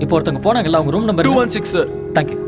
இப்போ ஒருத்தவங்க போனாங்கல்ல, அவங்க room number 216 sir. Thank you.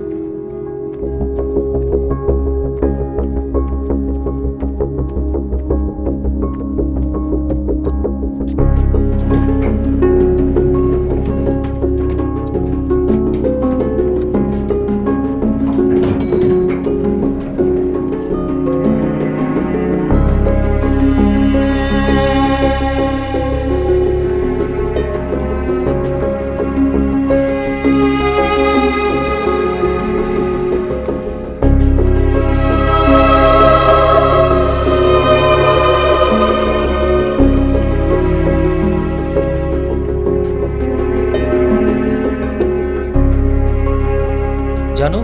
Janu,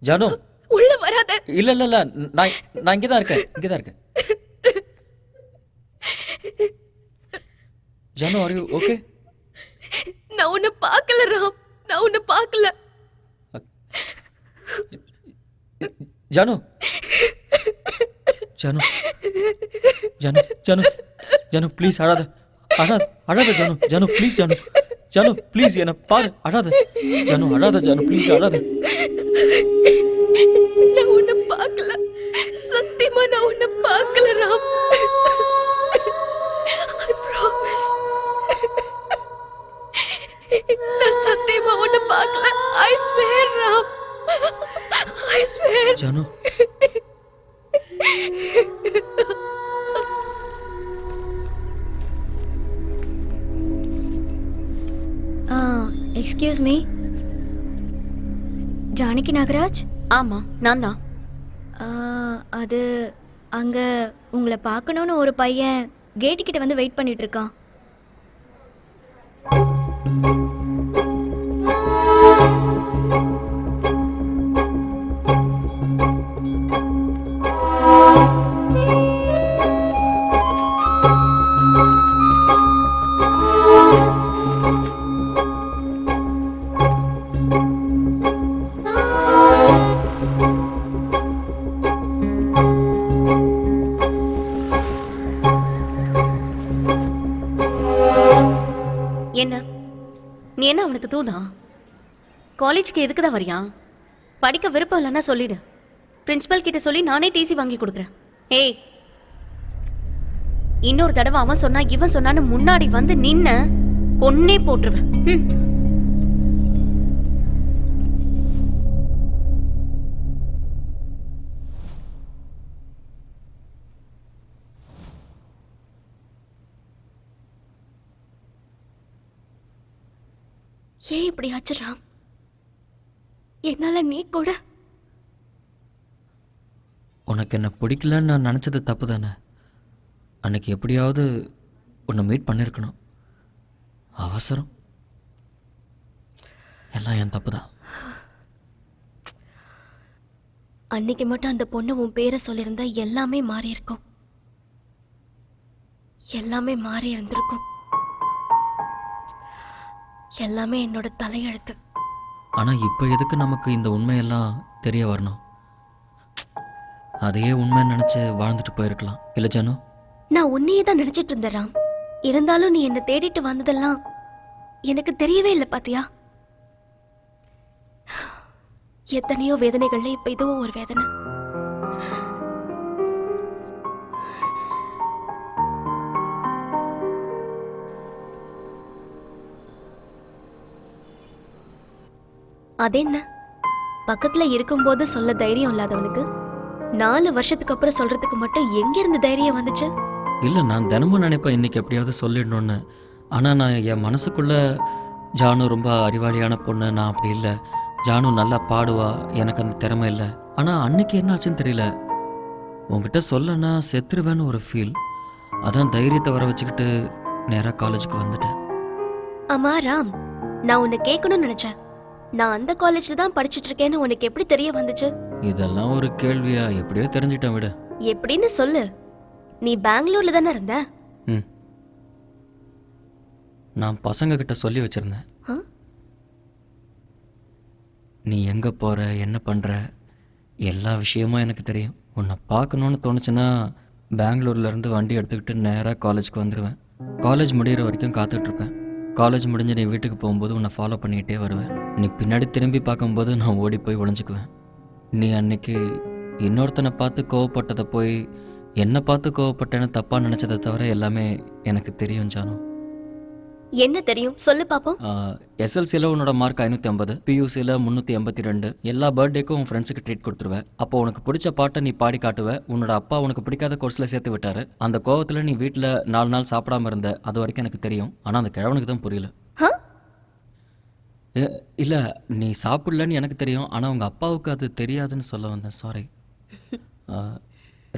Janu உள்ள வராத. இல்ல இல்ல இல்ல, நான் இங்கே தான் இருக்கேன். Janu, are you okay? நான் உன்னை பார்க்கல ராம், நான் உன்னை பார்க்கல. ஜானு ஜானு ஜானு ஜானு ஜானு ப்ளீஸ் அழாத ஜானு ப்ளீஸ் ஜானு ப்ளீஸ் என்ன பாரு, அழாத ஜானு ப்ளீஸ் அழாத. நான் உன்னை பார்க்கல, சத்தியமா நான் உன்னை பார்க்கல ராம். I promise. நான் சத்தியமா உன்னை பார்க்கல. I swear Ram, I swear. Janu excuse me, Janaki Nagaraj? ஆமா, நான் தான். அது அங்க உங்களை பார்க்கணும்னு ஒரு பையன் கேட்டு கிட்ட வந்து வெயிட் பண்ணிட்டு இருக்கான். என்ன நீ என்ன அவனுக்கு தூதா? காலேஜுக்கு எதுக்கு தான் வரியா? படிக்க விருப்பம் இல்லைன்னா சொல்லிடு, பிரின்சிபல் கிட்ட சொல்லி நானே டிசி வாங்கி கொடுக்குறேன். ஏய், இன்னொரு தடவை அவன் சொன்னா இவன் சொன்னான்னு முன்னாடி வந்து நின்ன கொன்னே போட்டுருவேன். ஏன் இப்படி ஆச்சுறாம்? என்னால நீ கூட. உனக்கு என்ன பிடிக்கலன்னு நான் நினச்சது தப்பு தானே. அன்னைக்கு எப்படியாவது உன்னை மீட் பண்ணியிருக்கணும். அவசரம் எல்லாம் என் தப்பு தான். அன்னைக்கு மட்டும் அந்த பொண்ணு உன் பேரை சொல்லியிருந்தா எல்லாமே மாறி இருக்கும். எல்லாமே மாறி இருந்திருக்கும். எல்லாமே என்னோட தலையெழுத்து. ஆனால் இப்போ எதுக்கு நமக்கு இந்த உண்மையெல்லாம் தெரிய வரணும்? அதையே உண்மை நினச்சி வாழ்ந்துட்டு போயிருக்கலாம் இல்லை ஜானு? நான் உன்னையே தான் நினைச்சிட்டு இருந்தேன் ராம். இருந்தாலும் நீ என்னை தேடிட்டு வந்ததெல்லாம் எனக்கு தெரியவே இல்லை பாத்தியா? எத்தனையோ வேதனைகள்ல இப்ப இதுவும் ஒரு வேதனை. அதென்ன, பக்கத்துல இருக்கும்போது சொல்ல தைரியம் இல்லாதவனுக்கு 4 வருஷத்துக்கு அப்புறம் சொல்றதுக்கு மட்டும் எங்க இருந்து தைரியம் வந்துச்சு? இல்லை, நான் தினமும் நினைப்பேன் இன்னைக்கு எப்படியாவது சொல்லிடணும்னு. ஆனால் நான் என் மனசுக்குள்ள ஜானு ரொம்ப அறிவாளியான பொண்ணு, நான் அப்படி இல்லை. ஜானு நல்லா பாடுவா, எனக்கு அந்த திறமை இல்லை. ஆனால் அன்னைக்கு என்ன ஆச்சுன்னு தெரியல, உங்ககிட்ட சொல்லனா செத்துருவேன்னு ஒரு ஃபீல். அதான் தைரியத்தை வர வச்சுக்கிட்டு நேராக காலேஜுக்கு வந்துட்டேன். ஆமா ராம், நான் உன்னை கேட்கணும்னு நினைச்சேன். நான் அந்த காலேஜ்ல தான் படிச்சிட்டு இருக்கேன்னு உனக்கு எப்படி தெரிய வந்துச்சு? இதெல்லாம் ஒரு கேள்வியா? எப்படியோ தெரிஞ்சிட்டேன் விட. எப்படின்னு சொல்லு. நீ பெங்களூர்ல தானே இருந்த? நான் பசங்க கிட்ட சொல்லி வச்சிருந்தேன். நீ எங்க போற, என்ன பண்ற, எல்லா விஷயமும் எனக்கு தெரியும். உன்னை பார்க்கணும்னு தோணுச்சுன்னா பெங்களூர்லேருந்து வண்டி எடுத்துக்கிட்டு நேராக காலேஜ்க்கு வந்துடுவேன். காலேஜ் முடிகிற வரைக்கும் காத்துட்ருப்பேன். காலேஜ் முடிஞ்சு நீ வீட்டுக்கு போகும்போது உன்னை ஃபாலோ பண்ணிக்கிட்டே வருவேன். நீ பின்னாடி திரும்பி பார்க்கும்போது நான் ஓடி போய் ஒளிஞ்சுக்குவேன். நீ அன்னைக்கு இன்னொருத்தனை பார்த்து கோவப்பட்டதை போய் என்னை பார்த்து கோவப்பட்டேன்னு தப்பாக நினச்சதை தவிர எல்லாமே எனக்கு தெரியும் ஜானு. என்ன தெரியும் சொல்லு பாப்போம். எஸ்எல்சியில் உன்னோட மார்க் 550, பியூசியில் 382. எல்லா பர்த்டேக்கும் உன் ஃப்ரெண்ட்ஸுக்கு ட்ரீட் கொடுத்துருவேன். அப்போ உனக்கு பிடிச்ச பாட்டை நீ பாடி காட்டுவ. உன்னோட அப்பா உனக்கு பிடிக்காத கோர்ஸில் சேர்த்து விட்டாரு. அந்த கோவத்தில் நீ வீட்டில் 4 நாள் சாப்பிடாம இருந்த. அது வரைக்கும் எனக்கு தெரியும். ஆனால் அந்த கிழவனுக்கு தான் புரியல. இல்லை, நீ சாப்பிடலன்னு எனக்கு தெரியும். ஆனால் உங்கள் அப்பாவுக்கு அது தெரியாதுன்னு சொல்ல வந்தேன். சாரி.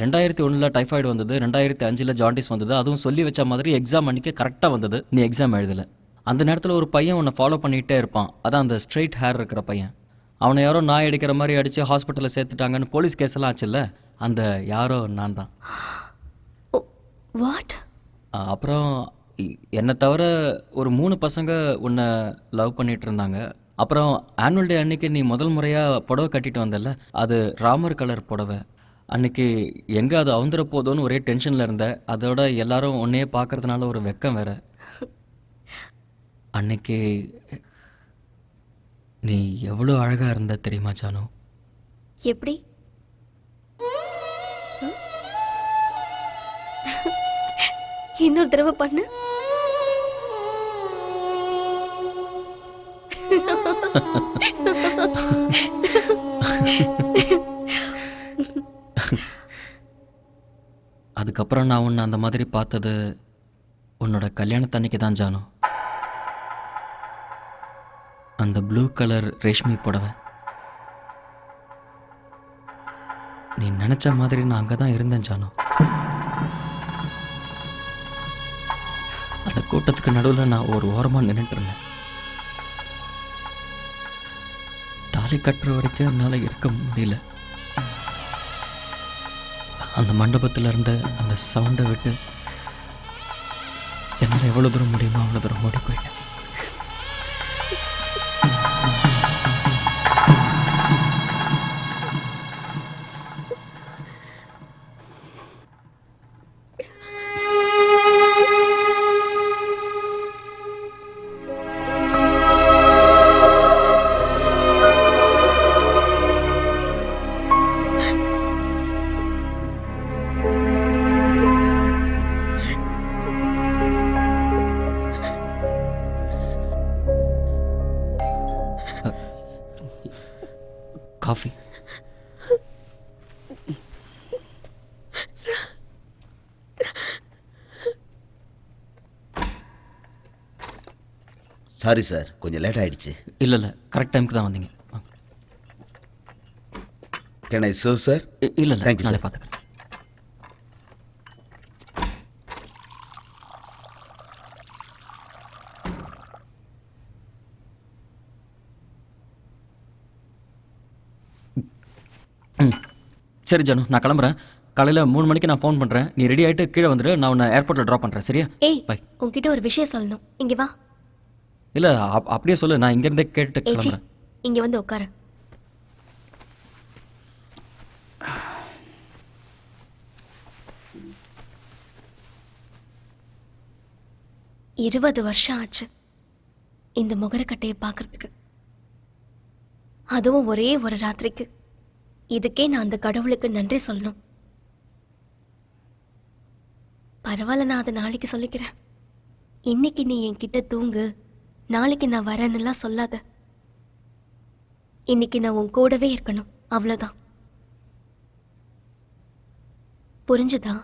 2001 டைஃபாய்டு வந்தது, 2005 ஜாண்டிஸ் வந்தது. அதுவும் சொல்லி வச்ச மாதிரி எக்ஸாம் அன்றைக்கி கரெக்டாக வந்தது. நீ எக்ஸாம் எழுதலை. அந்த நேரத்தில் ஒரு பையன் உன்னை ஃபாலோ பண்ணிகிட்டே இருப்பான். அதான் அந்த ஸ்ட்ரெயிட் ஹேர் இருக்கிற பையன். அவனை யாரோ நாய் அடிக்கிற மாதிரி அடித்து ஹாஸ்பிட்டலில் சேர்த்துட்டாங்கன்னு போலீஸ் கேஸெல்லாம் ஆச்சுல்ல, அந்த யாரோ நான் தான். வாட்? அப்புறம் என்னை தவிர ஒரு 3 பசங்க உன்னை லவ் பண்ணிகிட்டு இருந்தாங்க. அப்புறம் ஆனுவல் டே அன்னைக்கு நீ முதல் முறையாக புடவை கட்டிட்டு வந்தல, அது ராமர் கலர் புடவை. அன்னைக்கு எங்கே அது அவுந்துற போதோன்னு ஒரே டென்ஷனில் இருந்தேன். அதோட எல்லாரும் உன்னையே பார்க்கறதுனால ஒரு வெக்கம் வேற. அன்னைக்கு நீ எவ்வளோ அழகாக இருந்த தெரியுமா ஜானு? எப்படி? இன்னொரு தடவை பண்ணு. அதுக்கப்புறம் நான் உன்னை அந்த மாதிரி பார்த்தது உன்னோட கல்யாணத்தன்னைக்கு தான் ஜானு. அந்த ப்ளூ கலர் ரேஷ்மி புடவை. நீ நினச்ச மாதிரி நான் அங்கே தான் இருந்தேன் ஜானு. அந்த கூட்டத்துக்கு நடுவில் நான் ஒரு ஓரமாக நின்றுட்டு இருந்தேன். தாலி கட்டுற வரைக்கும் என்னால் இருக்க முடியல. அந்த மண்டபத்தில் இருந்த அந்த சவுண்டை விட்டு என்னால் எவ்வளோ தூரம் முடியுமோ அவ்வளோ தூரம் ஓடி போயிட்டேன். காஃபி. சாரி சார், கொஞ்சம் லேட் ஆயிடுச்சு. இல்லை இல்லை, கரெக்ட் டைமுக்கு தான் வந்தீங்க. Can I serve sir? இல்லை இல்லை, தேங்க்யூ நானே சார். பார்த்துக்கிறேன். சரி ஜானு, நான் கிளம்புறேன். காலையில் 3 மணிக்கு நான் ஃபோன் பண்ணுறேன். நீ ரெடி ஆகிட்டு கீழே வந்துடு. நான் உன்னை ஏர்போர்ட்டில் ட்ராப் பண்ணுறேன். சரியா? ஏய், பை. உன்கிட்ட ஒரு விஷயம் சொல்லணும். இங்க வா. இல்லை, அப்படியே சொல்லு. நான் இங்கேருந்தே கேட்டுட்டு ஏச்சி, கிளம்புறேன். இங்க வந்து உட்காரு. இருபது வருஷம் ஆச்சு இந்த முகரக்கட்டையை பார்க்கறதுக்கு. அதுவும் ஒரே ஒரு ராத்திரிக்கு. இதுக்கே நான் அந்த கடவுளுக்கு நன்றி சொல்லணும். பரவாயில்ல, நான் அதை நாளைக்கு சொல்லிக்கிறேன். இன்னைக்கு நீ என்கிட்ட தூங்கு, நாளைக்கு நான் வரேன்னுலாம் சொல்லாத. இன்னைக்கு நான் உன் கூடவே இருக்கணும், அவ்வளோதான். புரிஞ்சுதா?